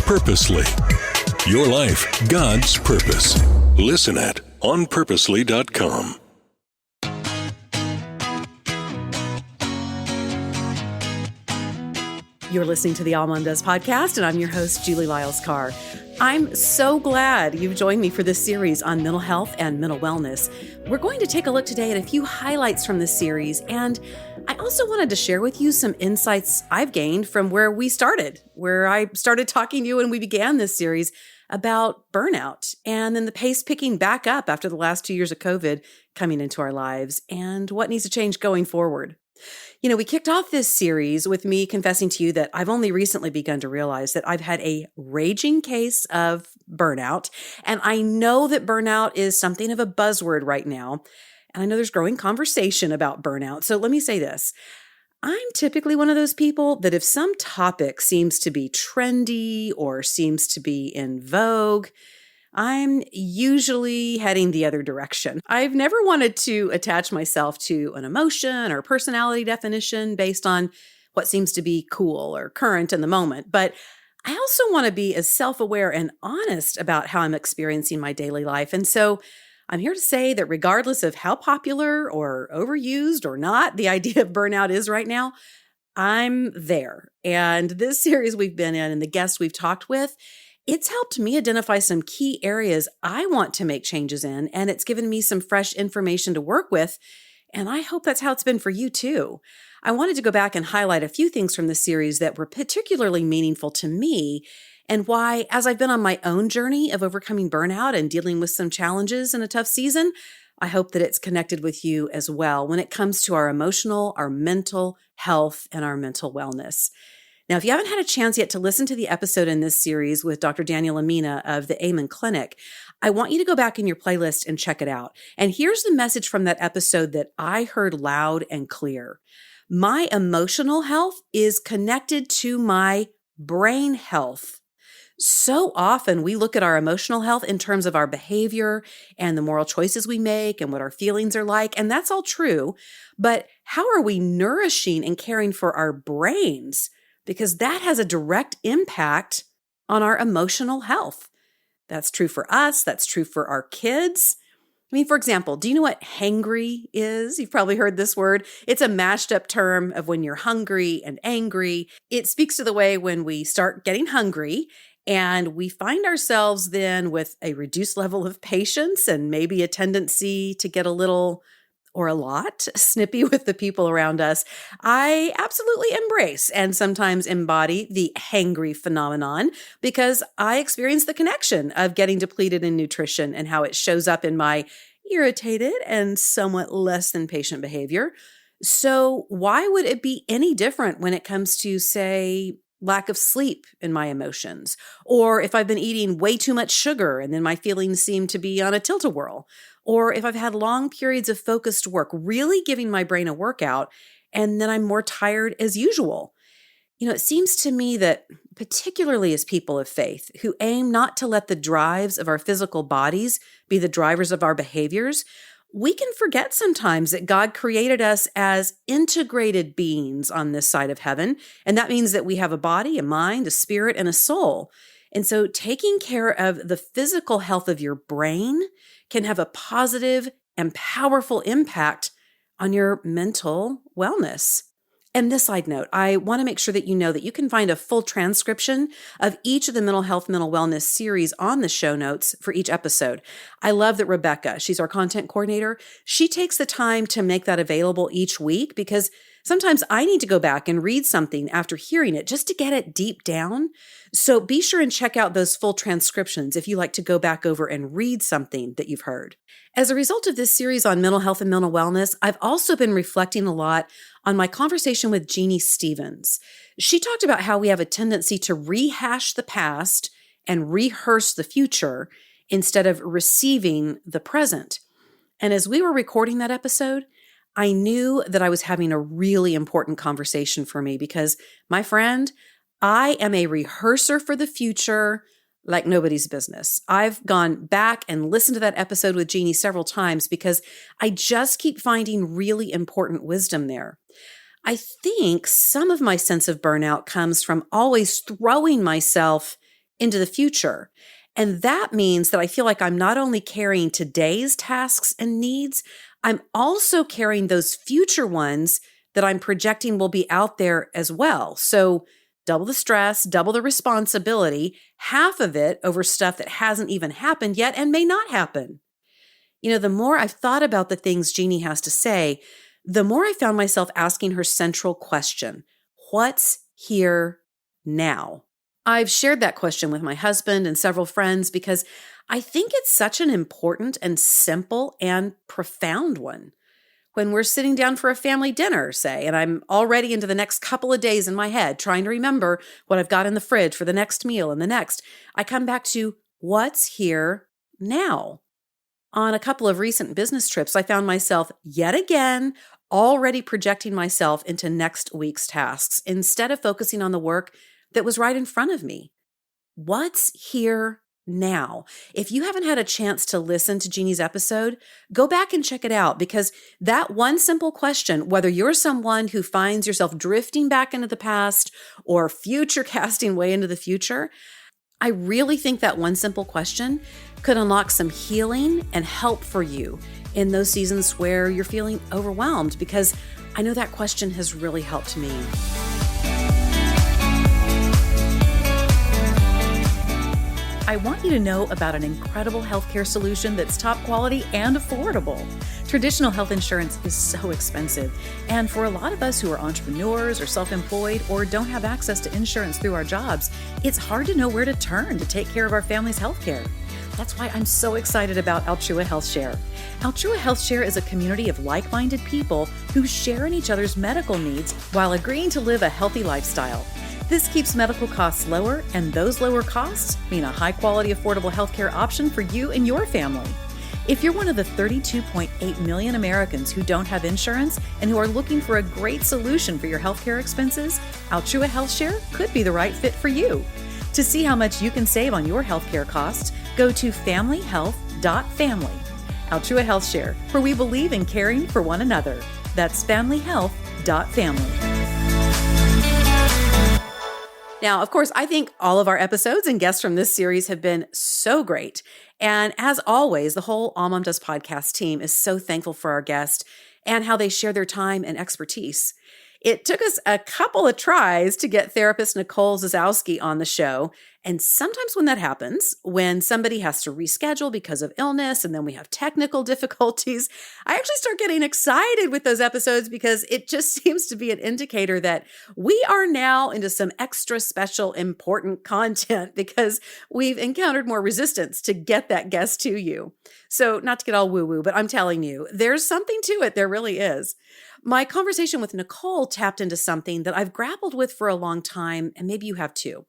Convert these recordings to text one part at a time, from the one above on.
Purposely. Your life, God's purpose. Listen at onpurposely.com. You're listening to the All Mom Does podcast, and I'm your host, Julie Lyles Carr. I'm so glad you've joined me for this series on mental health and mental wellness. We're going to take a look today at a few highlights from this series, and I also wanted to share with you some insights I've gained from where I started talking to you when we began this series about burnout, and then the pace picking back up after the last 2 years of COVID coming into our lives, and what needs to change going forward. You know, we kicked off this series with me confessing to you that I've only recently begun to realize that I've had a raging case of burnout. And I know that burnout is something of a buzzword right now. And I know there's growing conversation about burnout. So let me say this. I'm typically one of those people that if some topic seems to be trendy or seems to be in vogue, I'm usually heading the other direction. I've never wanted to attach myself to an emotion or personality definition based on what seems to be cool or current in the moment. But I also want to be as self-aware and honest about how I'm experiencing my daily life. And so I'm here to say that regardless of how popular or overused or not the idea of burnout is right now, I'm there. And this series we've been in and the guests we've talked with, it's helped me identify some key areas I want to make changes in, and it's given me some fresh information to work with, and I hope that's how it's been for you too. I wanted to go back and highlight a few things from the series that were particularly meaningful to me, and why, as I've been on my own journey of overcoming burnout and dealing with some challenges in a tough season, I hope that it's connected with you as well when it comes to our emotional, our mental health, and our mental wellness. Now, if you haven't had a chance yet to listen to the episode in this series with Dr. Daniel Amina of the Amen Clinic, I want you to go back in your playlist and check it out. And here's the message from that episode that I heard loud and clear. My emotional health is connected to my brain health. So often we look at our emotional health in terms of our behavior and the moral choices we make and what our feelings are like, and that's all true. But how are we nourishing and caring for our brains? Because that has a direct impact on our emotional health. That's true for us. That's true for our kids. I mean, for example, do you know what hangry is? You've probably heard this word. It's a mashed up term of when you're hungry and angry. It speaks to the way when we start getting hungry and we find ourselves then with a reduced level of patience and maybe a tendency to get a little or a lot snippy with the people around us. I absolutely embrace and sometimes embody the hangry phenomenon because I experience the connection of getting depleted in nutrition and how it shows up in my irritated and somewhat less than patient behavior. So why would it be any different when it comes to, say, lack of sleep in my emotions, or if I've been eating way too much sugar and then my feelings seem to be on a tilt-a-whirl, or if I've had long periods of focused work, really giving my brain a workout, and then I'm more tired as usual. You know, it seems to me that particularly as people of faith who aim not to let the drives of our physical bodies be the drivers of our behaviors, we can forget sometimes that God created us as integrated beings on this side of heaven. And that means that we have a body, a mind, a spirit, and a soul. And so taking care of the physical health of your brain can have a positive and powerful impact on your mental wellness. And this side note, I want to make sure that you know that you can find a full transcription of each of the mental health, mental wellness series on the show notes for each episode. I love that Rebecca, she's our content coordinator, she takes the time to make that available each week because sometimes I need to go back and read something after hearing it just to get it deep down. So be sure and check out those full transcriptions if you like to go back over and read something that you've heard. As a result of this series on mental health and mental wellness, I've also been reflecting a lot on my conversation with Jeannie Stevens. She talked about how we have a tendency to rehash the past and rehearse the future instead of receiving the present. And as we were recording that episode, I knew that I was having a really important conversation for me because, my friend, I am a rehearser for the future like nobody's business. I've gone back and listened to that episode with Jeannie several times because I just keep finding really important wisdom there. I think some of my sense of burnout comes from always throwing myself into the future. And that means that I feel like I'm not only carrying today's tasks and needs, I'm also carrying those future ones that I'm projecting will be out there as well. So double the stress, double the responsibility, half of it over stuff that hasn't even happened yet and may not happen. The more I've thought about the things Jeannie has to say, the more I found myself asking her central question: what's here now? I've shared that question with my husband and several friends because I think it's such an important and simple and profound one. When we're sitting down for a family dinner, say, and I'm already into the next couple of days in my head trying to remember what I've got in the fridge for the next meal and the next, I come back to what's here now. On a couple of recent business trips, I found myself yet again already projecting myself into next week's tasks instead of focusing on the work that was right in front of me. What's here now? If you haven't had a chance to listen to Jeannie's episode, go back and check it out, because that one simple question, whether you're someone who finds yourself drifting back into the past or future casting way into the future, I really think that one simple question could unlock some healing and help for you in those seasons where you're feeling overwhelmed, because I know that question has really helped me. I want you to know about an incredible healthcare solution that's top quality and affordable. Traditional health insurance is so expensive, and for a lot of us who are entrepreneurs or self-employed or don't have access to insurance through our jobs, it's hard to know where to turn to take care of our family's healthcare. That's why I'm so excited about Altrua Health Share. Altrua Health Share is a community of like-minded people who share in each other's medical needs while agreeing to live a healthy lifestyle. This keeps medical costs lower, and those lower costs mean a high-quality, affordable healthcare option for you and your family. If you're one of the 32.8 million Americans who don't have insurance and who are looking for a great solution for your healthcare expenses, Altrua Health Share could be the right fit for you. To see how much you can save on your healthcare costs, go to familyhealth.family. Altrua Health Share, where we believe in caring for one another. That's familyhealth.family. Now, of course, I think all of our episodes and guests from this series have been so great. And as always, the whole All Mom Does podcast team is so thankful for our guests and how they share their time and expertise. It took us a couple of tries to get therapist Nicole Zazowski on the show. And sometimes when that happens, when somebody has to reschedule because of illness and then we have technical difficulties, I actually start getting excited with those episodes because it just seems to be an indicator that we are now into some extra special, important content because we've encountered more resistance to get that guest to you. So not to get all woo-woo, but I'm telling you, there's something to it. There really is. My conversation with Nicole tapped into something that I've grappled with for a long time, and maybe you have too.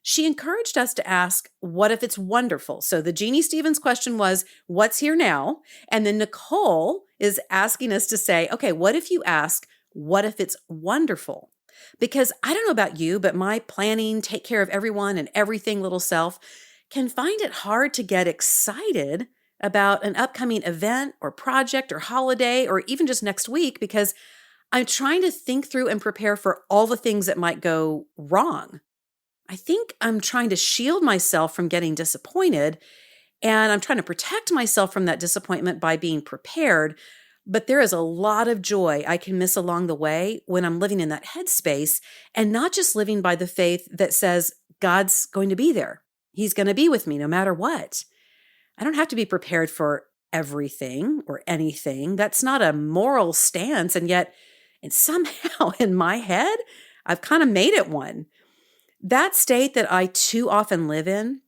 She encouraged us to ask, what if it's wonderful? So the Jeannie Stevens question was, what's here now? And then Nicole is asking us to say, okay, what if you ask, what if it's wonderful? Because I don't know about you, but my planning, take care of everyone and everything little self can find it hard to get excited about an upcoming event or project or holiday or even just next week because I'm trying to think through and prepare for all the things that might go wrong. I think I'm trying to shield myself from getting disappointed, and I'm trying to protect myself from that disappointment by being prepared. But there is a lot of joy I can miss along the way when I'm living in that headspace and not just living by the faith that says God's going to be there. He's going to be with me no matter what. I don't have to be prepared for everything or anything. That's not a moral stance. And yet, and somehow in my head, I've kind of made it one. That state that I too often live in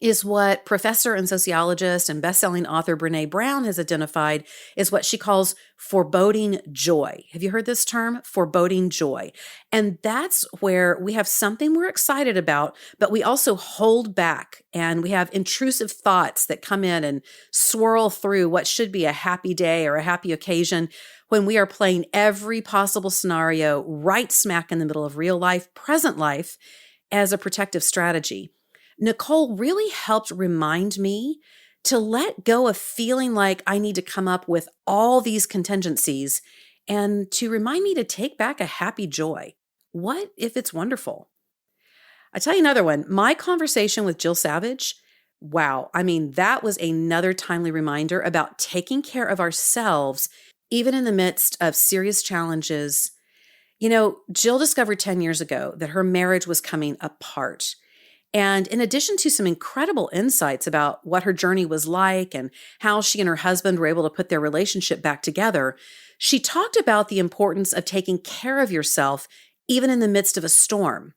is what professor and sociologist and best-selling author Brené Brown has identified is what she calls foreboding joy. Have you heard this term? Foreboding joy. And that's where we have something we're excited about, but we also hold back and we have intrusive thoughts that come in and swirl through what should be a happy day or a happy occasion when we are playing every possible scenario right smack in the middle of real life, present life, as a protective strategy. Nicole really helped remind me to let go of feeling like I need to come up with all these contingencies and to remind me to take back a happy joy. What if it's wonderful? I tell you another one, my conversation with Jill Savage, wow. I mean, that was another timely reminder about taking care of ourselves, even in the midst of serious challenges. Jill discovered 10 years ago that her marriage was coming apart. And in addition to some incredible insights about what her journey was like and how she and her husband were able to put their relationship back together, she talked about the importance of taking care of yourself even in the midst of a storm.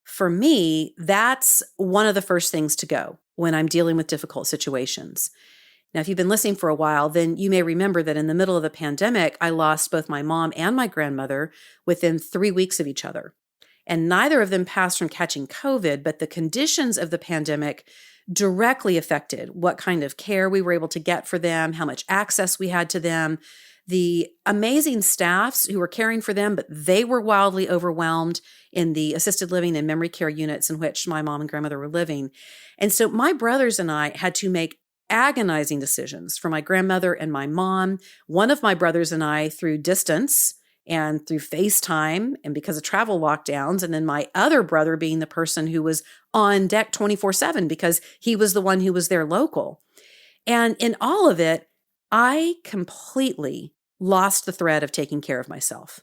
For me, that's one of the first things to go when I'm dealing with difficult situations. Now, if you've been listening for a while, then you may remember that in the middle of the pandemic, I lost both my mom and my grandmother within 3 weeks of each other. And neither of them passed from catching COVID, but the conditions of the pandemic directly affected what kind of care we were able to get for them, how much access we had to them, the amazing staffs who were caring for them, but they were wildly overwhelmed in the assisted living and memory care units in which my mom and grandmother were living. And so my brothers and I had to make agonizing decisions for my grandmother and my mom. One of my brothers and I, through distance and through FaceTime and because of travel lockdowns, and then my other brother being the person who was on deck 24/7 because he was the one who was there local. And in all of it, I completely lost the thread of taking care of myself.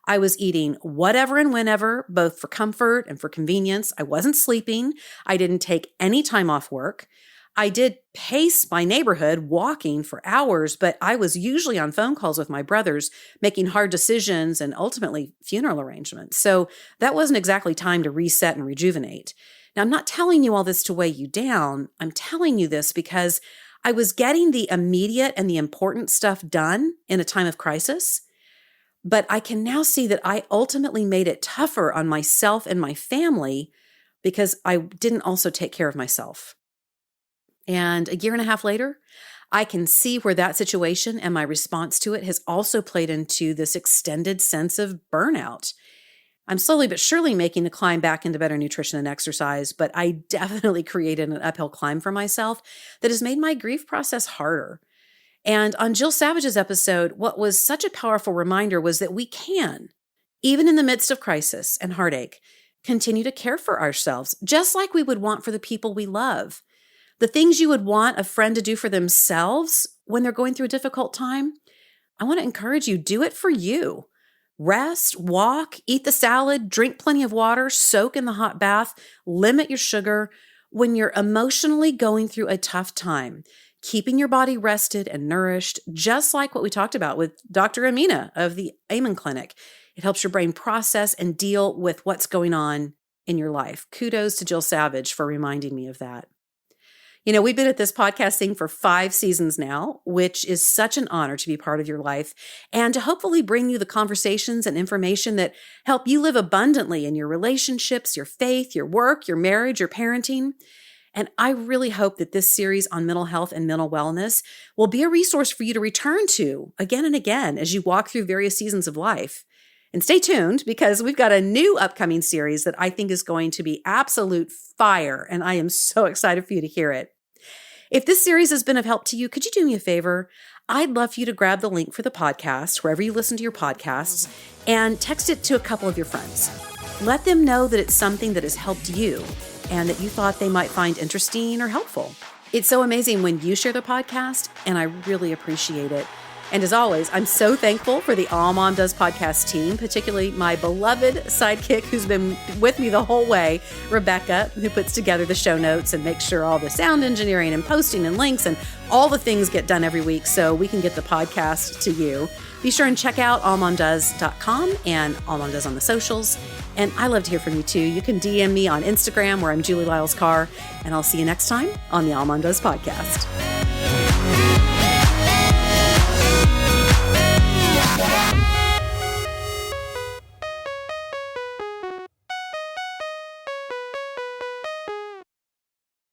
I was eating whatever and whenever, both for comfort and for convenience. I wasn't sleeping. I didn't take any time off work. I did pace my neighborhood walking for hours, but I was usually on phone calls with my brothers, making hard decisions and ultimately funeral arrangements. So that wasn't exactly time to reset and rejuvenate. Now, I'm not telling you all this to weigh you down. I'm telling you this because I was getting the immediate and the important stuff done in a time of crisis, but I can now see that I ultimately made it tougher on myself and my family because I didn't also take care of myself. And a year and a half later, I can see where that situation and my response to it has also played into this extended sense of burnout. I'm slowly but surely making the climb back into better nutrition and exercise, but I definitely created an uphill climb for myself that has made my grief process harder. And on Jill Savage's episode, what was such a powerful reminder was that we can, even in the midst of crisis and heartache, continue to care for ourselves, just like we would want for the people we love. The things you would want a friend to do for themselves when they're going through a difficult time, I want to encourage you, do it for you. Rest, walk, eat the salad, drink plenty of water, soak in the hot bath, limit your sugar. When you're emotionally going through a tough time, keeping your body rested and nourished, just like what we talked about with Dr. Amina of the Amen Clinic. It helps your brain process and deal with what's going on in your life. Kudos to Jill Savage for reminding me of that. We've been at this podcast thing for 5 seasons now, which is such an honor to be part of your life and to hopefully bring you the conversations and information that help you live abundantly in your relationships, your faith, your work, your marriage, your parenting. And I really hope that this series on mental health and mental wellness will be a resource for you to return to again and again as you walk through various seasons of life. And stay tuned because we've got a new upcoming series that I think is going to be absolute fire, and I am so excited for you to hear it. If this series has been of help to you, could you do me a favor? I'd love for you to grab the link for the podcast, wherever you listen to your podcasts, and text it to a couple of your friends. Let them know that it's something that has helped you and that you thought they might find interesting or helpful. It's so amazing when you share the podcast, and I really appreciate it. And as always, I'm so thankful for the All Mom Does podcast team, particularly my beloved sidekick who's been with me the whole way, Rebecca, who puts together the show notes and makes sure all the sound engineering and posting and links and all the things get done every week so we can get the podcast to you. Be sure and check out allmomdoes.com and All Mom Does on the socials. And I love to hear from you too. You can DM me on Instagram where I'm Julie Lyles Carr, and I'll see you next time on the All Mom Does podcast.